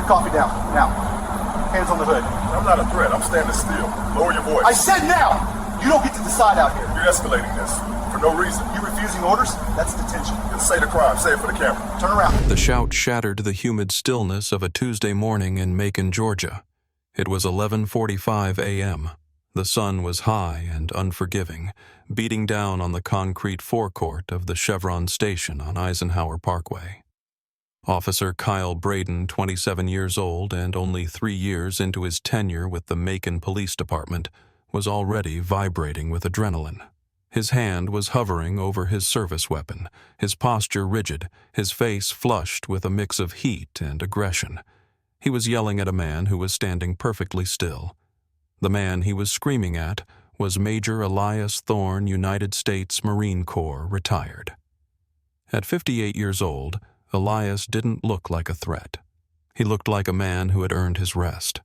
coffee down, now. Hands on the hood. I'm not a threat. I'm standing still. Lower your voice. I said now! You don't get to decide out here. You're escalating this for no reason. You refusing orders? That's detention. Then say the crime. Say it for the camera. Turn around. The shout shattered the humid stillness of a Tuesday morning in Macon, Georgia. It was 11:45 a.m. The sun was high and unforgiving, beating down on the concrete forecourt of the Chevron station on Eisenhower Parkway. Officer Kyle Braden, 27 years old and only 3 years into his tenure with the Macon Police Department, was already vibrating with adrenaline. His hand was hovering over his service weapon, his posture rigid, his face flushed with a mix of heat and aggression. He was yelling at a man who was standing perfectly still. The man he was screaming at was Major Elias Thorne, United States Marine Corps, retired. At 58 years old, Elias didn't look like a threat. He looked like a man who had earned his rest.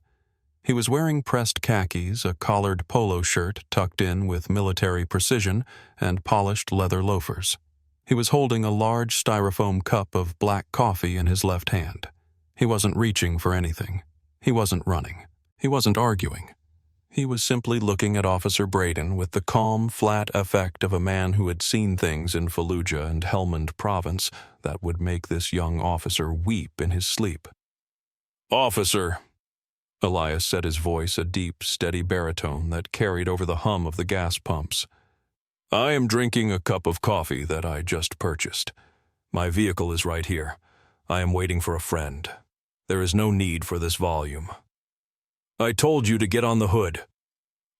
He was wearing pressed khakis, a collared polo shirt tucked in with military precision, and polished leather loafers. He was holding a large styrofoam cup of black coffee in his left hand. He wasn't reaching for anything. He wasn't running. He wasn't arguing. He was simply looking at Officer Braden with the calm, flat effect of a man who had seen things in Fallujah and Helmand Province that would make this young officer weep in his sleep. "Officer," Elias said, his voice a deep, steady baritone that carried over the hum of the gas pumps. "I am drinking a cup of coffee that I just purchased. My vehicle is right here. I am waiting for a friend. There is no need for this volume." "I told you to get on the hood,"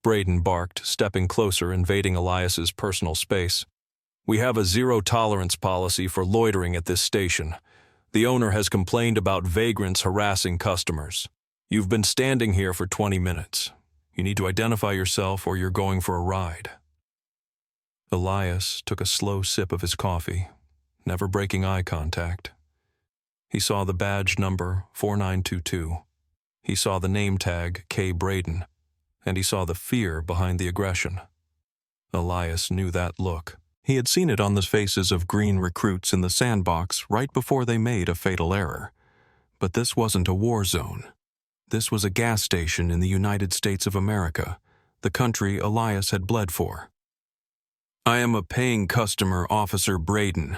Braden barked, stepping closer, invading Elias's personal space. "We have a zero-tolerance policy for loitering at this station. The owner has complained about vagrants harassing customers. You've been standing here for 20 minutes. You need to identify yourself or you're going for a ride." Elias took a slow sip of his coffee, never breaking eye contact. He saw the badge number 4922. He saw the name tag K. Braden, and he saw the fear behind the aggression. Elias knew that look. He had seen it on the faces of green recruits in the sandbox right before they made a fatal error. But this wasn't a war zone. This was a gas station in the United States of America, the country Elias had bled for. "I am a paying customer, Officer Braden,"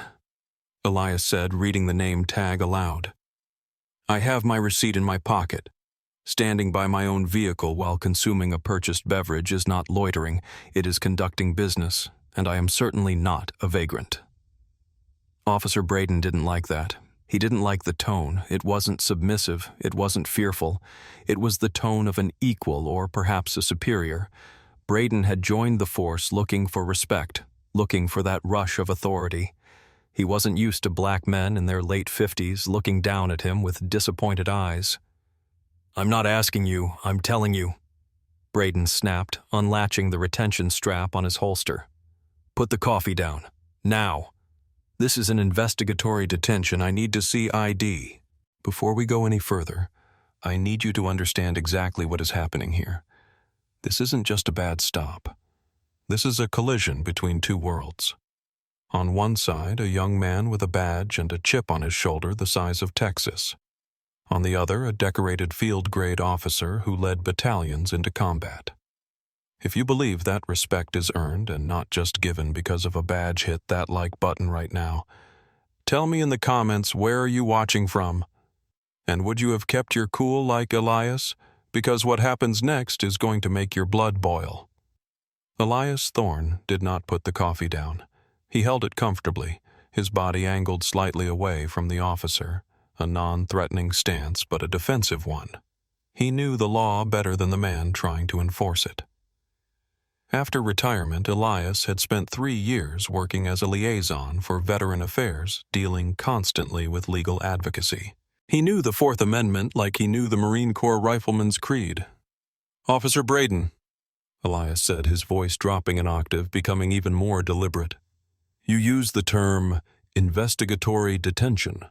Elias said, reading the name tag aloud. "I have my receipt in my pocket. Standing by my own vehicle while consuming a purchased beverage is not loitering, it is conducting business, and I am certainly not a vagrant." Officer Braden didn't like that. He didn't like the tone. It wasn't submissive. It wasn't fearful. It was the tone of an equal or perhaps a superior. Braden had joined the force looking for respect, looking for that rush of authority. He wasn't used to black men in their late 50s looking down at him with disappointed eyes. "I'm not asking you, I'm telling you," Braden snapped, unlatching the retention strap on his holster. "Put the coffee down. Now. This is an investigatory detention. I need to see ID. Before we go any further, I need you to understand exactly what is happening here. This isn't just a bad stop. This is a collision between two worlds. On one side, a young man with a badge and a chip on his shoulder the size of Texas. On the other, a decorated field-grade officer who led battalions into combat. If you believe that respect is earned and not just given because of a badge hit that like button right now, tell me in the comments where are you watching from? And would you have kept your cool like Elias? Because what happens next is going to make your blood boil." Elias Thorne did not put the coffee down. He held it comfortably, his body angled slightly away from the officer, a non-threatening stance but a defensive one. He knew the law better than the man trying to enforce it. After retirement, Elias had spent 3 years working as a liaison for Veteran Affairs, dealing constantly with legal advocacy. He knew the Fourth Amendment like he knew the Marine Corps Rifleman's Creed. "Officer Braden," Elias said, his voice dropping an octave, becoming even more deliberate. "You use the term investigatory detention.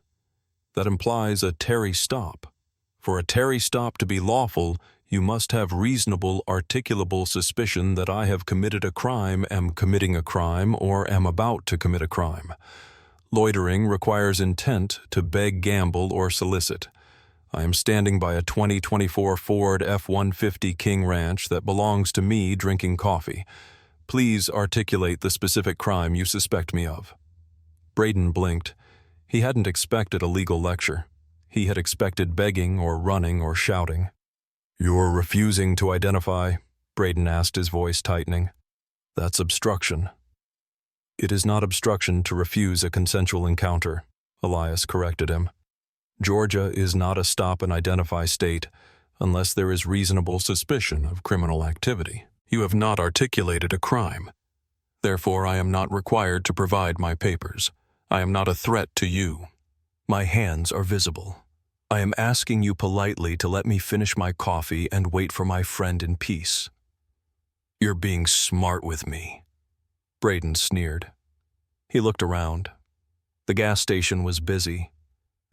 That implies a Terry stop. For a Terry stop to be lawful, you must have reasonable, articulable suspicion that I have committed a crime, am committing a crime, or am about to commit a crime. Loitering requires intent to beg, gamble, or solicit. I am standing by a 2024 Ford F-150 King Ranch that belongs to me drinking coffee. Please articulate the specific crime you suspect me of." Braden blinked. He hadn't expected a legal lecture. He had expected begging or running or shouting. "You're refusing to identify?" Braden asked, his voice tightening. "That's obstruction." "It is not obstruction to refuse a consensual encounter," Elias corrected him. "Georgia is not a stop-and-identify state unless there is reasonable suspicion of criminal activity. You have not articulated a crime. Therefore, I am not required to provide my papers. I am not a threat to you. My hands are visible. I am asking you politely to let me finish my coffee and wait for my friend in peace." "You're being smart with me," Braden sneered. He looked around. The gas station was busy.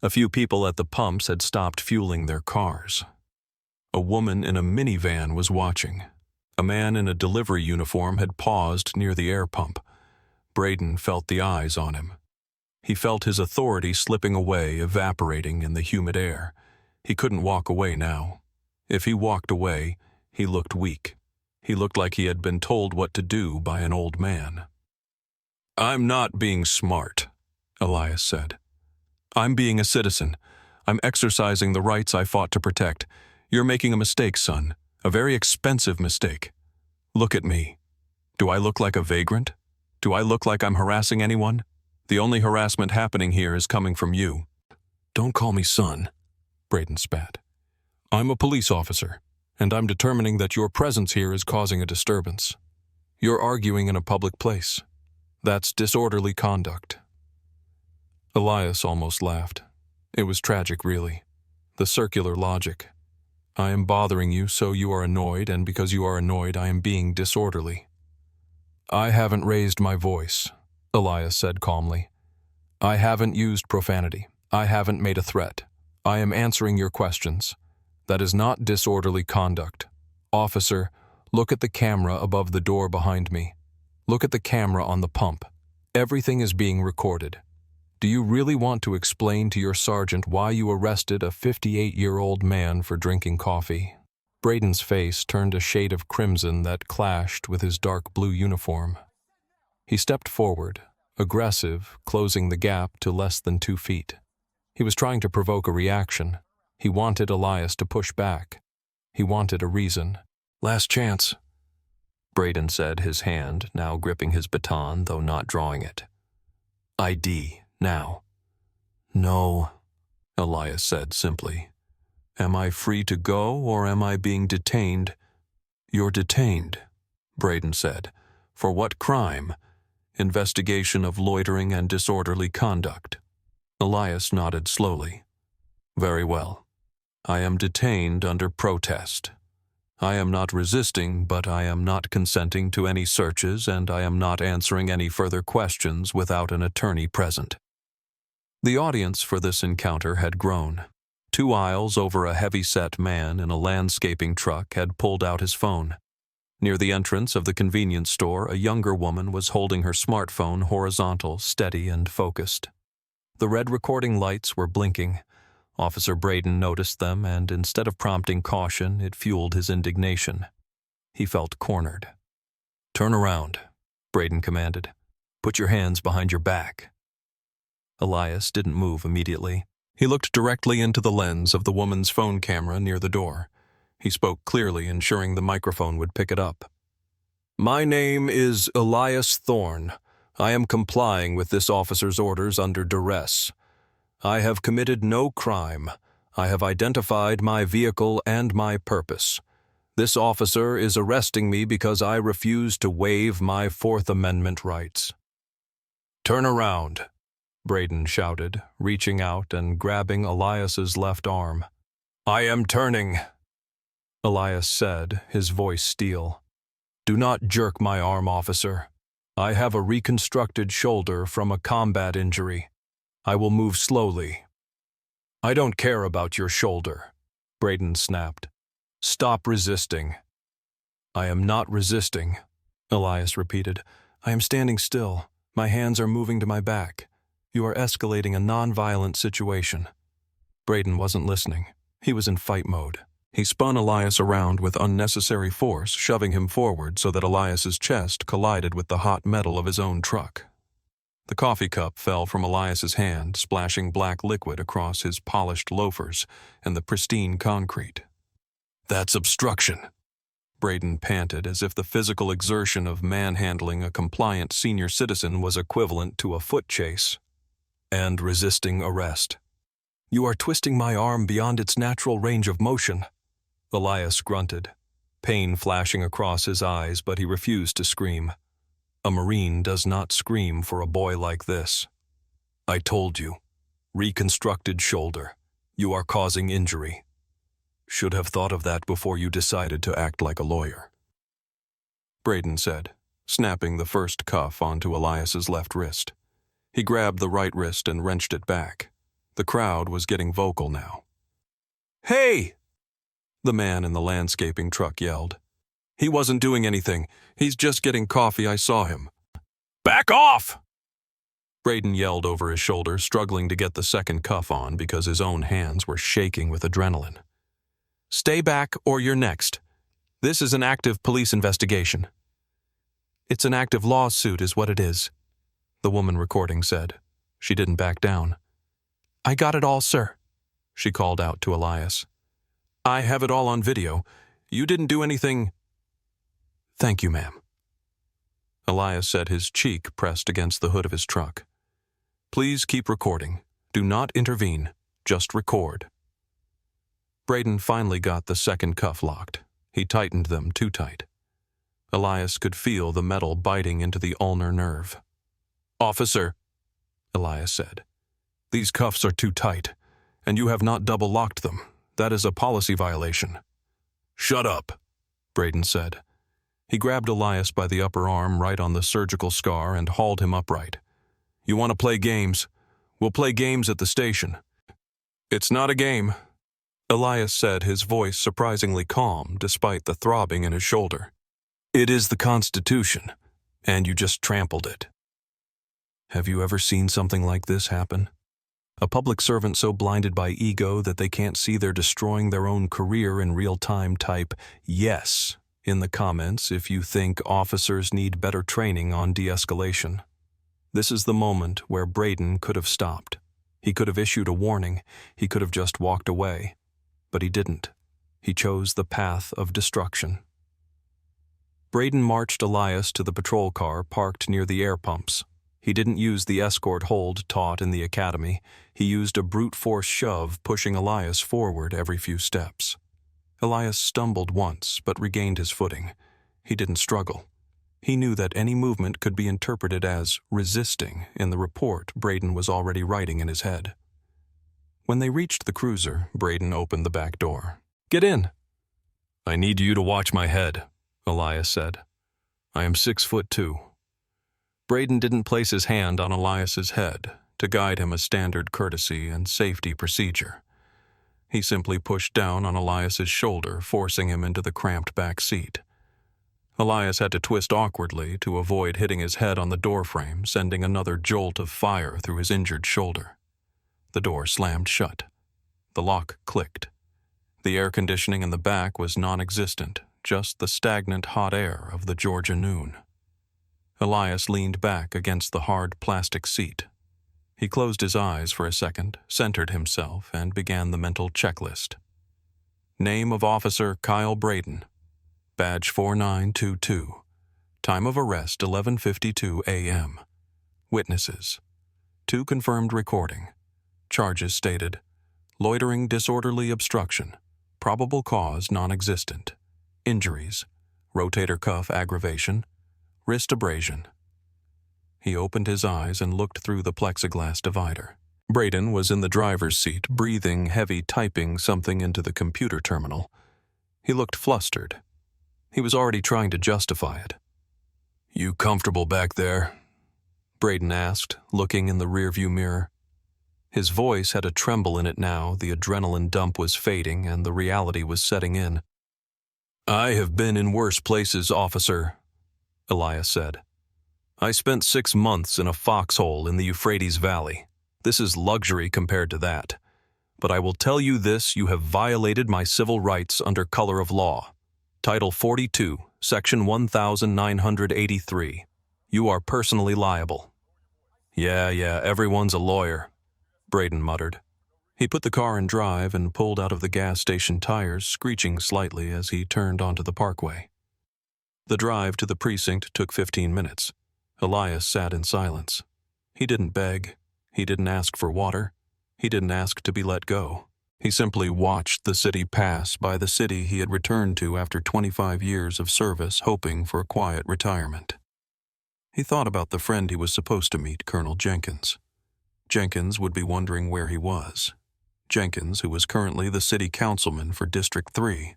A few people at the pumps had stopped fueling their cars. A woman in a minivan was watching. A man in a delivery uniform had paused near the air pump. Braden felt the eyes on him. He felt his authority slipping away, evaporating in the humid air. He couldn't walk away now. If he walked away, he looked weak. He looked like he had been told what to do by an old man. "I'm not being smart," Elias said. "I'm being a citizen. I'm exercising the rights I fought to protect. You're making a mistake, son. A very expensive mistake. Look at me. Do I look like a vagrant? Do I look like I'm harassing anyone? The only harassment happening here is coming from you." "Don't call me son," Braden spat. "I'm a police officer, and I'm determining that your presence here is causing a disturbance. You're arguing in a public place. That's disorderly conduct." Elias almost laughed. It was tragic, really. The circular logic. I am bothering you, so you are annoyed, and because you are annoyed, I am being disorderly. "I haven't raised my voice," Elias said calmly. "I haven't used profanity. I haven't made a threat. I am answering your questions. That is not disorderly conduct. Officer, look at the camera above the door behind me. Look at the camera on the pump. Everything is being recorded. Do you really want to explain to your sergeant why you arrested a 58-year-old man for drinking coffee?" Braden's face turned a shade of crimson that clashed with his dark blue uniform. He stepped forward, aggressive, closing the gap to less than 2 feet. He was trying to provoke a reaction. He wanted Elias to push back. He wanted a reason. "Last chance," Braden said, his hand now gripping his baton, though not drawing it. "ID. Now." "No," Elias said simply. "Am I free to go, or am I being detained?" "You're detained," Braden said. "For what crime?" "Investigation of loitering and disorderly conduct." Elias nodded slowly. "Very well. I am detained under protest. I am not resisting, but I am not consenting to any searches, and I am not answering any further questions without an attorney present." The audience for this encounter had grown. 2 aisles over, a heavy-set man in a landscaping truck had pulled out his phone. Near the entrance of the convenience store, a younger woman was holding her smartphone horizontal, steady, and focused. The red recording lights were blinking. Officer Braden noticed them, and instead of prompting caution, it fueled his indignation. He felt cornered. "Turn around," Braden commanded. "Put your hands behind your back." Elias didn't move immediately. He looked directly into the lens of the woman's phone camera near the door. He spoke clearly, ensuring the microphone would pick it up. "My name is Elias Thorne. I am complying with this officer's orders under duress. I have committed no crime. I have identified my vehicle and my purpose. This officer is arresting me because I refuse to waive my Fourth Amendment rights." "Turn around," Braden shouted, reaching out and grabbing Elias's left arm. "I am turning," Elias said, his voice steel. "Do not jerk my arm, officer. I have a reconstructed shoulder from a combat injury. I will move slowly." "I don't care about your shoulder," Braden snapped. "Stop resisting." "I am not resisting," Elias repeated. "I am standing still. My hands are moving to my back. You are escalating a non-violent situation." Braden wasn't listening. He was in fight mode. He spun Elias around with unnecessary force, shoving him forward so that Elias's chest collided with the hot metal of his own truck. The coffee cup fell from Elias's hand, splashing black liquid across his polished loafers and the pristine concrete. "That's obstruction," Braden panted, as if the physical exertion of manhandling a compliant senior citizen was equivalent to a foot chase. "And resisting arrest. You are twisting my arm beyond its natural range of motion." Elias grunted, pain flashing across his eyes, but he refused to scream. A Marine does not scream for a boy like this. "I told you. Reconstructed shoulder. You are causing injury. Should have thought of that before you decided to act like a lawyer," Braden said, snapping the first cuff onto Elias's left wrist. He grabbed the right wrist and wrenched it back. The crowd was getting vocal now. "Hey!" the man in the landscaping truck yelled. "He wasn't doing anything. He's just getting coffee. I saw him." "Back off!" Braden yelled over his shoulder, struggling to get the second cuff on because his own hands were shaking with adrenaline. "Stay back or you're next. This is an active police investigation." "It's an active lawsuit is what it is," the woman recording said. She didn't back down. "I got it all, sir," she called out to Elias. "I have it all on video. You didn't do anything." "Thank you, ma'am." Elias said, his cheek pressed against the hood of his truck. "Please keep recording. Do not intervene. Just record." Braden finally got the second cuff locked. He tightened them too tight. Elias could feel the metal biting into the ulnar nerve. "Officer," Elias said, "these cuffs are too tight, and you have not double-locked them. That is a policy violation." "Shut up," Braden said. He grabbed Elias by the upper arm right on the surgical scar and hauled him upright. "You want to play games? We'll play games at the station." "It's not a game," Elias said, his voice surprisingly calm despite the throbbing in his shoulder. "It is the Constitution, and you just trampled it." Have you ever seen something like this happen? A public servant so blinded by ego that they can't see they're destroying their own career in real time. Type "yes" in the comments if you think officers need better training on de-escalation. This is the moment where Braden could have stopped. He could have issued a warning. He could have just walked away. But he didn't. He chose the path of destruction. Braden marched Elias to the patrol car parked near the air pumps. He didn't use the escort hold taught in the academy. He used a brute force shove, pushing Elias forward every few steps. Elias stumbled once, but regained his footing. He didn't struggle. He knew that any movement could be interpreted as resisting in the report Braden was already writing in his head. When they reached the cruiser, Braden opened the back door. "Get in." "I need you to watch my head," Elias said. "I am 6'2". Braden didn't place his hand on Elias's head to guide him a standard courtesy and safety procedure. He simply pushed down on Elias's shoulder, forcing him into the cramped back seat. Elias had to twist awkwardly to avoid hitting his head on the doorframe, sending another jolt of fire through his injured shoulder. The door slammed shut. The lock clicked. The air conditioning in the back was non-existent, just the stagnant hot air of the Georgia noon. Elias leaned back against the hard plastic seat. He closed his eyes for a second, centered himself, and began the mental checklist. Name of Officer Kyle Braden. Badge 4922. Time of arrest 11:52 a.m. Witnesses. 2 confirmed recording. Charges stated: loitering, disorderly obstruction. Probable cause non-existent. Injuries: rotator cuff aggravation. Wrist abrasion. He opened his eyes and looked through the plexiglass divider. Braden was in the driver's seat, breathing heavy, typing something into the computer terminal. He looked flustered. He was already trying to justify it. "You comfortable back there?" Braden asked, looking in the rearview mirror. His voice had a tremble in it now. The adrenaline dump was fading and the reality was setting in. "I have been in worse places, officer," Elias said. "I spent 6 months in a foxhole in the Euphrates Valley. This is luxury compared to that. But I will tell you this, you have violated my civil rights under color of law. Title 42, Section 1983. You are personally liable. Yeah, everyone's a lawyer, Braden muttered. He put the car in drive and pulled out of the gas station tires, screeching slightly as he turned onto the parkway. The drive to the precinct took 15 minutes. Elias sat in silence. He didn't beg. He didn't ask for water. He didn't ask to be let go. He simply watched the city pass by, the city he had returned to after 25 years of service, hoping for a quiet retirement. He thought about the friend he was supposed to meet, Colonel Jenkins. Jenkins would be wondering where he was. Jenkins, who was currently the city councilman for District 3.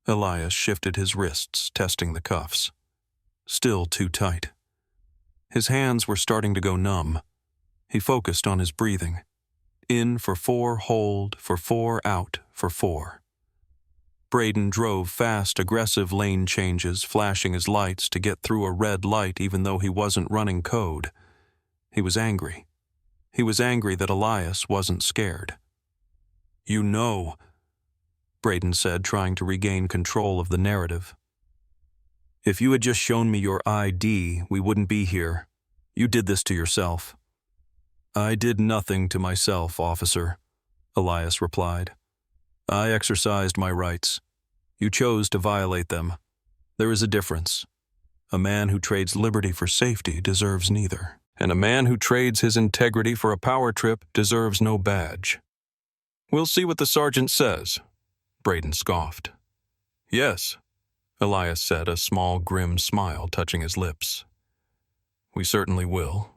Elias shifted his wrists, testing the cuffs. Still too tight. His hands were starting to go numb. He focused on his breathing. In for 4, hold, for 4, out, for 4. Braden drove fast, aggressive lane changes, flashing his lights to get through a red light even though he wasn't running code. He was angry. He was angry that Elias wasn't scared. You know, Braden said, trying to regain control of the narrative. If you had just shown me your ID, we wouldn't be here. You did this to yourself. I did nothing to myself, officer, Elias replied. I exercised my rights. You chose to violate them. There is a difference. A man who trades liberty for safety deserves neither, and a man who trades his integrity for a power trip deserves no badge. We'll see what the sergeant says, Braden scoffed. Yes, Elias said, a small, grim smile touching his lips. We certainly will.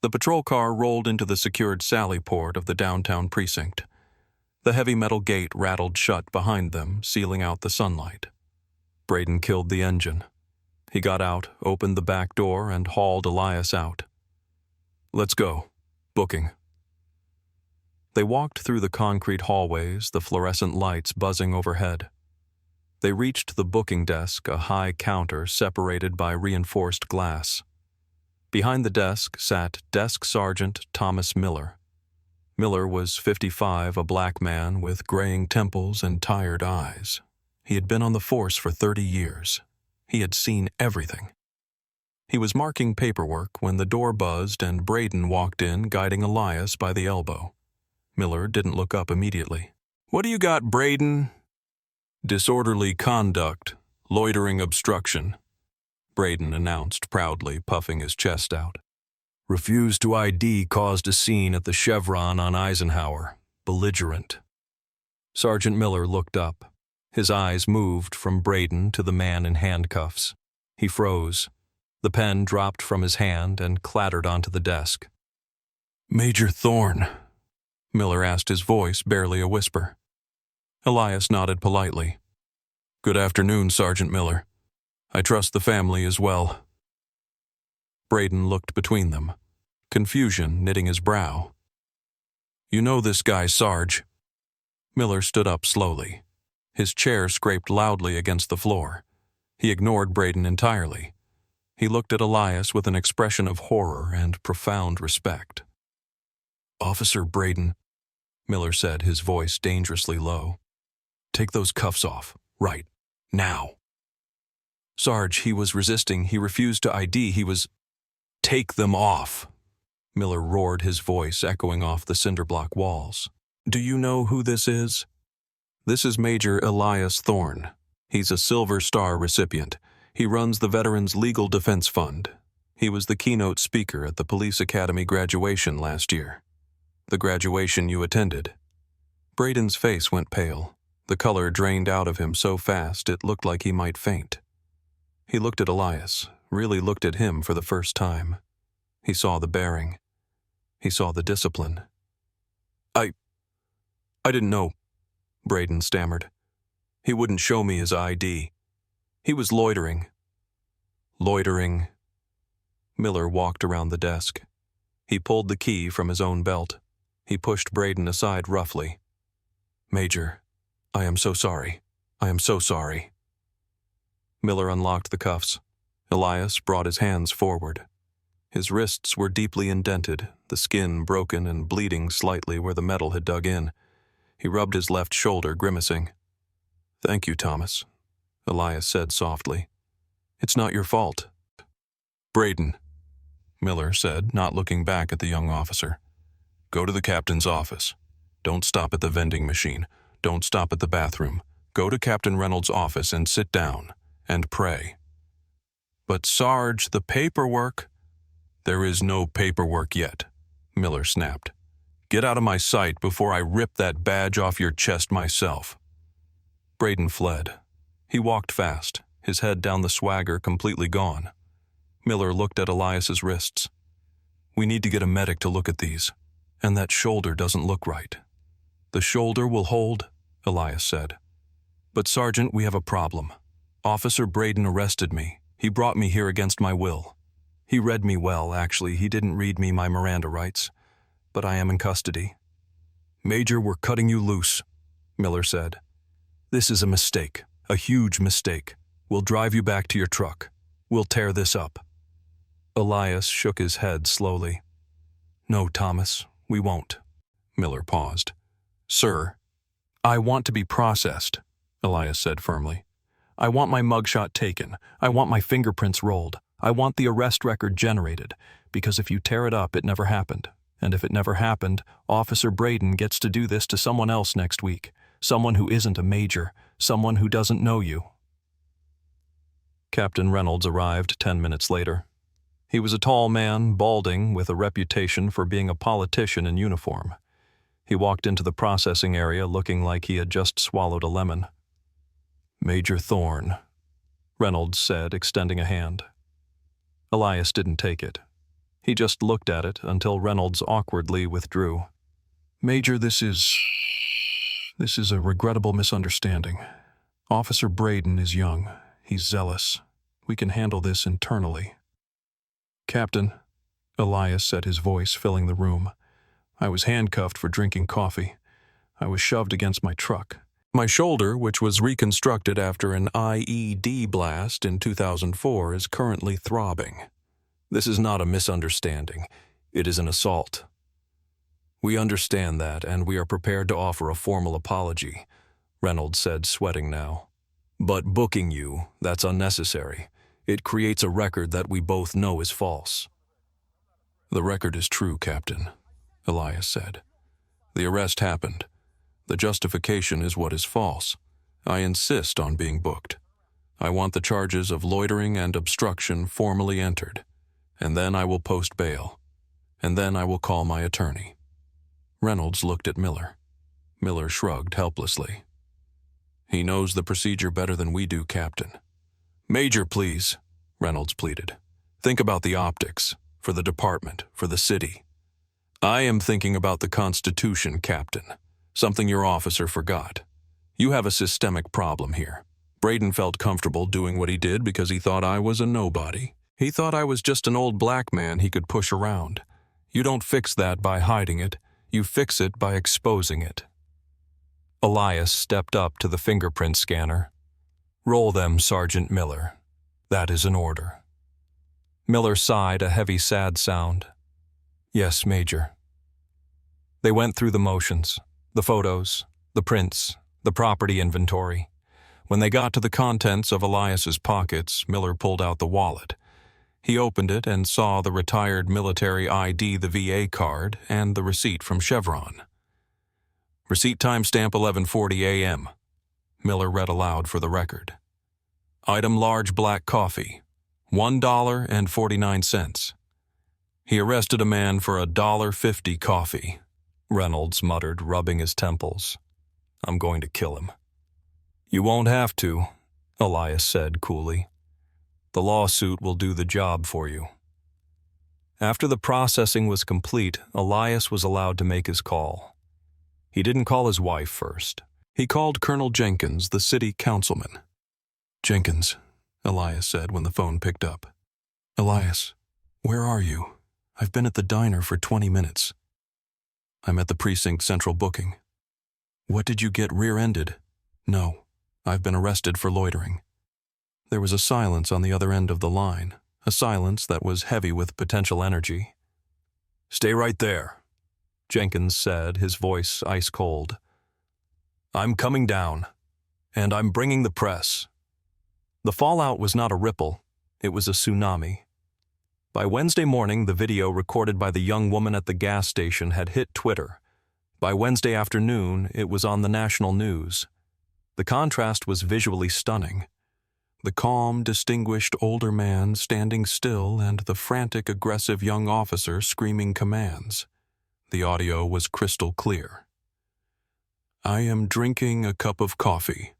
The patrol car rolled into the secured sally port of the downtown precinct. The heavy metal gate rattled shut behind them, sealing out the sunlight. Braden killed the engine. He got out, opened the back door, and hauled Elias out. Let's go. Booking. They walked through the concrete hallways, the fluorescent lights buzzing overhead. They reached the booking desk, a high counter separated by reinforced glass. Behind the desk sat Desk Sergeant Thomas Miller. Miller was 55, a black man with graying temples and tired eyes. He had been on the force for 30 years. He had seen everything. He was marking paperwork when the door buzzed and Braden walked in, guiding Elias by the elbow. Miller didn't look up immediately. What do you got, Braden? Disorderly conduct, loitering obstruction, Braden announced proudly, puffing his chest out. Refused to ID caused a scene at the Chevron on Eisenhower. Belligerent. Sergeant Miller looked up. His eyes moved from Braden to the man in handcuffs. He froze. The pen dropped from his hand and clattered onto the desk. Major Thorne, Miller asked, his voice barely a whisper. Elias nodded politely. Good afternoon, Sergeant Miller. I trust the family as well. Braden looked between them, confusion knitting his brow. You know this guy, Sarge. Miller stood up slowly. His chair scraped loudly against the floor. He ignored Braden entirely. He looked at Elias with an expression of horror and profound respect. Officer Braden, Miller said, his voice dangerously low. Take those cuffs off, right, now. Sarge, he was resisting. He refused to ID. He was... Take them off, Miller roared, his voice echoing off the cinderblock walls. Do you know who this is? This is Major Elias Thorne. He's a Silver Star recipient. He runs the Veterans Legal Defense Fund. He was the keynote speaker at the Police Academy graduation last year. The graduation you attended. Braden's face went pale. The color drained out of him so fast it looked like he might faint. He looked at Elias, really looked at him for the first time. He saw the bearing. He saw the discipline. I didn't know, Braden stammered. He wouldn't show me his ID. He was loitering. Loitering. Miller walked around the desk. He pulled the key from his own belt. He pushed Braden aside roughly. Major, I am so sorry. I am so sorry. Miller unlocked the cuffs. Elias brought his hands forward. His wrists were deeply indented, the skin broken and bleeding slightly where the metal had dug in. He rubbed his left shoulder, grimacing. "Thank you, Thomas," Elias said softly. "It's not your fault." "Braden," Miller said, not looking back at the young officer. "Go to the captain's office. Don't stop at the vending machine. Don't stop at the bathroom. Go to Captain Reynolds' office and sit down and pray." "But Sarge, the paperwork—" "There is no paperwork yet," Miller snapped. "Get out of my sight before I rip that badge off your chest myself." Braden fled. He walked fast, his head down the swagger completely gone. Miller looked at Elias's wrists. "We need to get a medic to look at these, and that shoulder doesn't look right." "The shoulder will hold," Elias said. "But Sergeant, we have a problem. Officer Braden arrested me. He brought me here against my will. He read me well, actually. He didn't read me my Miranda rights. But I am in custody." "Major, we're cutting you loose," Miller said. "This is a mistake, a huge mistake. We'll drive you back to your truck. We'll tear this up." Elias shook his head slowly. "No, Thomas, we won't." Miller paused. "Sir, I want to be processed," Elias said firmly. "I want my mugshot taken. I want my fingerprints rolled. I want the arrest record generated, because if you tear it up, it never happened. And if it never happened, Officer Braden gets to do this to someone else next week, someone who isn't a major, someone who doesn't know you." Captain Reynolds arrived 10 minutes later. He was a tall man, balding, with a reputation for being a politician in uniform. He walked into the processing area looking like he had just swallowed a lemon. "Major Thorne," Reynolds said, extending a hand. Elias didn't take it. He just looked at it until Reynolds awkwardly withdrew. "Major, this is a regrettable misunderstanding. Officer Braden is young. He's zealous. We can handle this internally." "Captain," Elias said, his voice filling the room, "I was handcuffed for drinking coffee. I was shoved against my truck. My shoulder, which was reconstructed after an IED blast in 2004, is currently throbbing. This is not a misunderstanding. It is an assault. We understand that, and we are prepared to offer a formal apology," Reynolds said, sweating now. "But booking you, that's unnecessary. It creates a record that we both know is false." "The record is true, Captain," Elias said. "The arrest happened. The justification is what is false. I insist on being booked. I want the charges of loitering and obstruction formally entered, and then I will post bail, and then I will call my attorney." Reynolds looked at Miller. Miller shrugged helplessly. "He knows the procedure better than we do, Captain." "Major, please," Reynolds pleaded. "Think about the optics, for the department, for the city." "I am thinking about the Constitution, Captain. Something your officer forgot. You have a systemic problem here. Braden felt comfortable doing what he did because he thought I was a nobody. He thought I was just an old black man he could push around. You don't fix that by hiding it. You fix it by exposing it." Elias stepped up to the fingerprint scanner. "Roll them, Sergeant Miller. That is an order." Miller sighed a heavy, sad sound. "Yes, Major." They went through the motions, the photos, the prints, the property inventory. When they got to the contents of Elias's pockets, Miller pulled out the wallet. He opened it and saw the retired military ID, the VA card, and the receipt from Chevron. "Receipt timestamp 11:40 a.m., Miller read aloud for the record. "Item large black coffee, $1.49. He arrested a man for $1.50 coffee," Reynolds muttered, rubbing his temples. "I'm going to kill him." "You won't have to," Elias said coolly. "The lawsuit will do the job for you." After the processing was complete, Elias was allowed to make his call. He didn't call his wife first. He called Colonel Jenkins, the city councilman. "Jenkins," Elias said when the phone picked up. "Elias, where are you? I've been at the diner for 20 minutes. "I'm at the precinct central booking." "What did you get rear-ended?" "No, I've been arrested for loitering." There was a silence on the other end of the line. a silence that was heavy with potential energy. "Stay right there," Jenkins said, his voice ice-cold. "I'm coming down, and I'm bringing the press." The fallout was not a ripple, it was a tsunami. By Wednesday morning, the video recorded by the young woman at the gas station had hit Twitter. By Wednesday afternoon, it was on the national news. The contrast was visually stunning. The calm, distinguished older man standing still and the frantic, aggressive young officer screaming commands. The audio was crystal clear. "I am drinking a cup of coffee."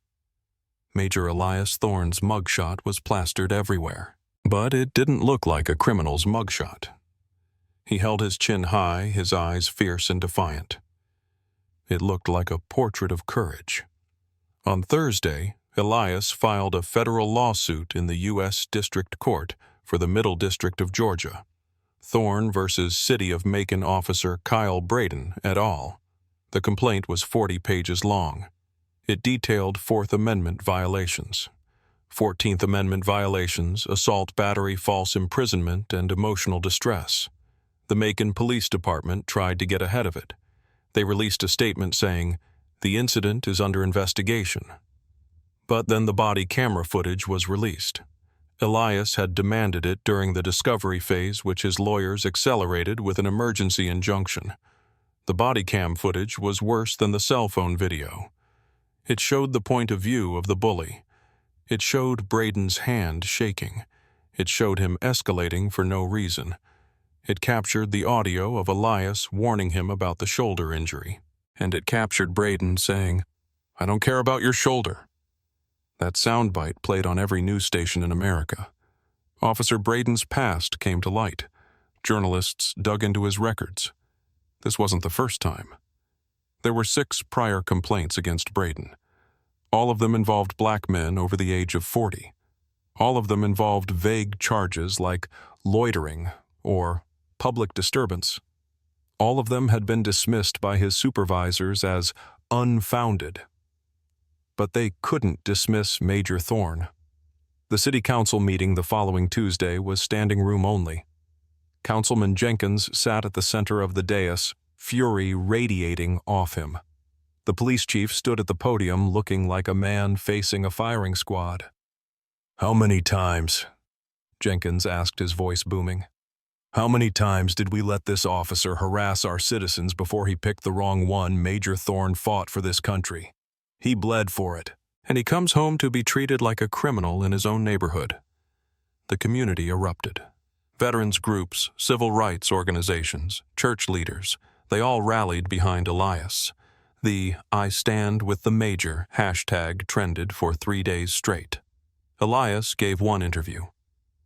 Major Elias Thorne's mugshot was plastered everywhere. But it didn't look like a criminal's mugshot. He held his chin high, his eyes fierce and defiant. It looked like a portrait of courage. On Thursday, Elias filed a federal lawsuit in the U.S. District Court for the Middle District of Georgia. Thorne versus City of Macon officer Kyle Braden et al. The complaint was 40 pages long. It detailed Fourth Amendment violations. 14th Amendment violations, assault, battery, false imprisonment, and emotional distress. The Macon Police Department tried to get ahead of it. They released a statement saying, "The incident is under investigation." But then the body camera footage was released. Elias had demanded it during the discovery phase, which his lawyers accelerated with an emergency injunction. The Bodycam footage was worse than the cell phone video. It showed the point of view of the bully. It showed Braden's hand shaking. It showed him escalating for no reason. It captured the audio of Elias warning him about the shoulder injury. And it captured Braden saying, "I don't care about your shoulder." That soundbite played on every news station in America. Officer Braden's past came to light. Journalists dug into his records. This wasn't the first time. There were 6 prior complaints against Braden. All of them involved black men over the age of 40. All of them involved vague charges like loitering or public disturbance. All of them had been dismissed by his supervisors as unfounded. But they couldn't dismiss Major Thorne. The city council meeting the following Tuesday was standing room only. Councilman Jenkins sat at the center of the dais, fury radiating off him. The police chief stood at the podium looking like a man facing a firing squad. "How many times?" Jenkins asked, his voice booming. "How many times did we let this officer harass our citizens before he picked the wrong one? Major Thorne fought for this country. He bled for it, and he comes home to be treated like a criminal in his own neighborhood." The community erupted. Veterans groups, civil rights organizations, church leaders, they all rallied behind Elias. The "I stand with the Major" hashtag trended for 3 days straight. Elias gave one interview.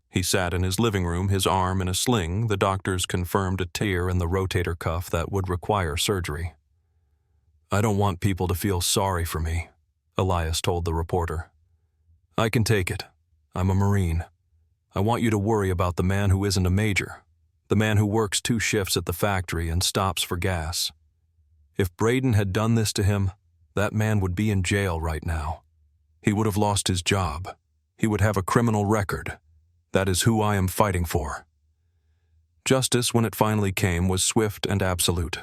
He sat in his living room, his arm in a sling. The doctors confirmed a tear in the rotator cuff that would require surgery. "I don't want people to feel sorry for me," Elias told the reporter. "I can take it. I'm a Marine. I want you to worry about the man who isn't a major, the man who works 2 shifts at the factory and stops for gas. If Braden had done this to him, that man would be in jail right now. He would have lost his job. He would have a criminal record. That is who I am fighting for." Justice, when it finally came, was swift and absolute.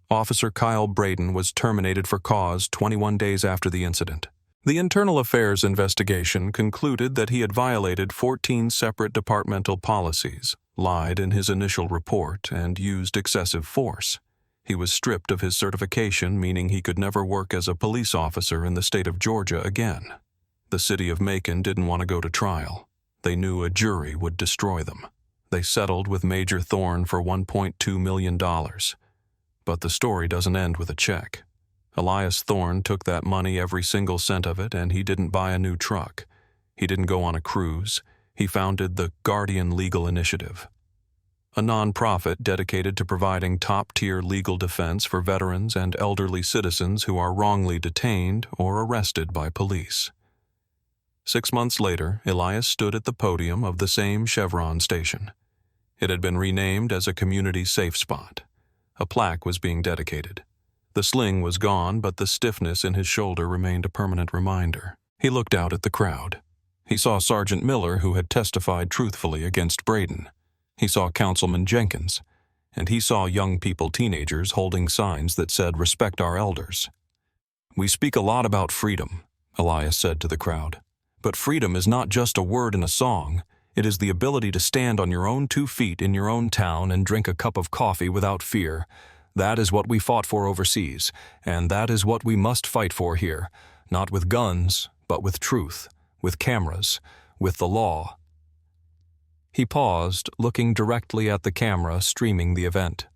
Officer Kyle Braden was terminated for cause 21 days after the incident. The Internal Affairs investigation concluded that he had violated 14 separate departmental policies, lied in his initial report, and used excessive force. He was stripped of his certification, meaning he could never work as a police officer in the state of Georgia again. The city of Macon didn't want to go to trial. They knew a jury would destroy them. They settled with Major Thorne for $1.2 million. But the story doesn't end with a check. Elias Thorne took that money, every single cent of it, and he didn't buy a new truck. He didn't go on a cruise. He founded the Guardian Legal Initiative, a nonprofit dedicated to providing top-tier legal defense for veterans and elderly citizens who are wrongly detained or arrested by police. 6 months later, Elias stood at the podium of the same Chevron station. It had been renamed as a community safe spot. A plaque was being dedicated. The sling was gone, but the stiffness in his shoulder remained a permanent reminder. He looked out at the crowd. He saw Sergeant Miller, who had testified truthfully against Braden. He saw Councilman Jenkins. And he saw young people, teenagers, holding signs that said, "Respect our elders." "We speak a lot about freedom," Elias said to the crowd. "But freedom is not just a word in a song. It is the ability to stand on your own 2 feet in your own town and drink a cup of coffee without fear. That is what we fought for overseas, and that is what we must fight for here, not with guns, but with truth, with cameras, with the law." He paused, looking directly at the camera streaming the event.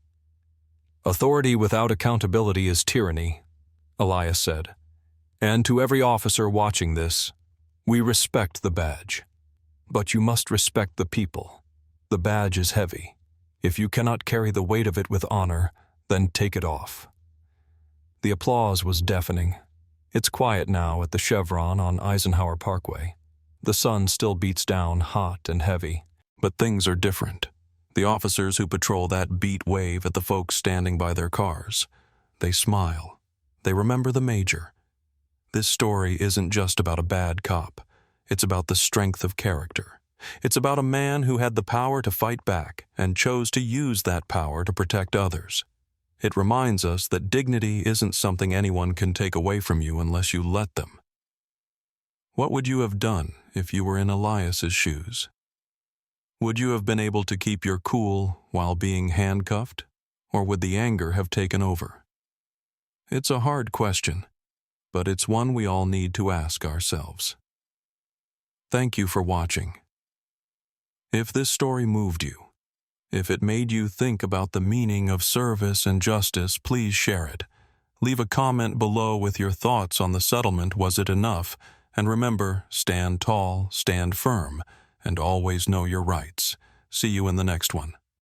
"Authority without accountability is tyranny," Elias said. "And to every officer watching this, we respect the badge. But you must respect the people. The badge is heavy. If you cannot carry the weight of it with honor, then take it off." The applause was deafening. It's quiet now at the Chevron on Eisenhower Parkway. The sun still beats down hot and heavy. But things are different. The officers who patrol that beat wave at the folks standing by their cars. They smile. They remember the Major. This story isn't just about a bad cop. It's about the strength of character. It's about a man who had the power to fight back and chose to use that power to protect others. It reminds us that dignity isn't something anyone can take away from you unless you let them. What would you have done if you were in Elias's shoes? Would you have been able to keep your cool while being handcuffed, or would the anger have taken over? It's a hard question, but it's one we all need to ask ourselves. Thank you for watching. If this story moved you, if it made you think about the meaning of service and justice, please share it. Leave a comment below with your thoughts on the settlement. Was it enough? And remember, stand tall, stand firm, and always know your rights. See you in the next one.